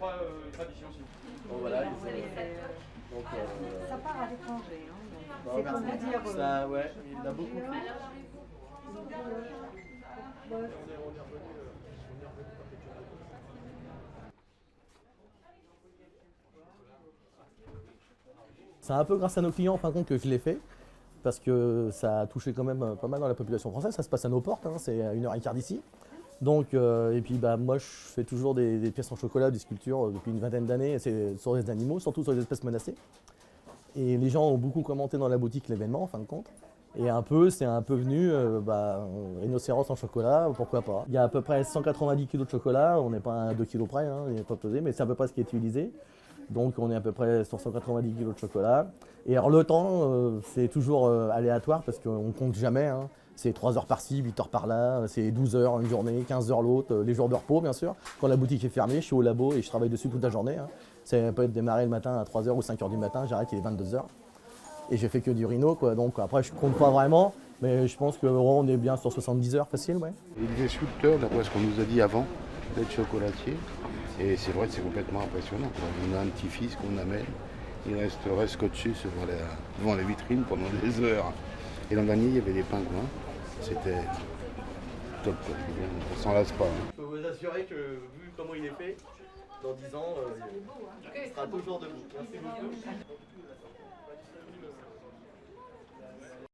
trois traditions chez vous. Bon, voilà, donc, ça part à l'étranger. Hein, bon, c'est merci. comme dire. Ça, ouais, il a beaucoup plu. C'est un peu grâce à nos clients en fin de compte que je l'ai fait, parce que ça a touché quand même pas mal dans la population française. Ça se passe à nos portes, hein, c'est à 1h15 d'ici. Donc, et puis moi je fais toujours des pièces en chocolat, des sculptures depuis une vingtaine d'années, c'est sur les animaux, surtout sur les espèces menacées. Et les gens ont beaucoup commenté dans la boutique l'événement en fin de compte. Et c'est un peu venu, rhinocéros en chocolat, pourquoi pas. Il y a à peu près 190 kg de chocolat, on n'est pas à 2 kg près, hein, il n'est pas pesé, mais c'est à peu près ce qui est utilisé. Donc on est à peu près sur 190 kg de chocolat. Et alors le temps, c'est toujours aléatoire parce qu'on ne compte jamais. Hein. C'est 3 heures par-ci, 8 heures par-là, c'est 12 heures une journée, 15 heures l'autre, les jours de repos bien sûr. Quand la boutique est fermée, je suis au labo et je travaille dessus toute la journée. Hein. Ça peut être démarré le matin à 3 heures ou 5 heures du matin, j'arrête, il est 22 heures. Et j'ai fait que du rhino, quoi. Donc après je ne compte pas vraiment, mais je pense qu'on est bien sur 70 heures facile. Ouais. Il est sculpteur, d'après ce qu'on nous a dit avant, d'être chocolatier. Et c'est vrai que c'est complètement impressionnant, quoi. On a un petit-fils qu'on amène, il resterait scotché devant la vitrine pendant des heures. Et l'an dernier, il y avait des pingouins, c'était top, quoi. On s'en lasse pas. Hein. Je peux vous assurer que, vu comment il est fait, dans 10 ans, il sera toujours debout. Merci beaucoup.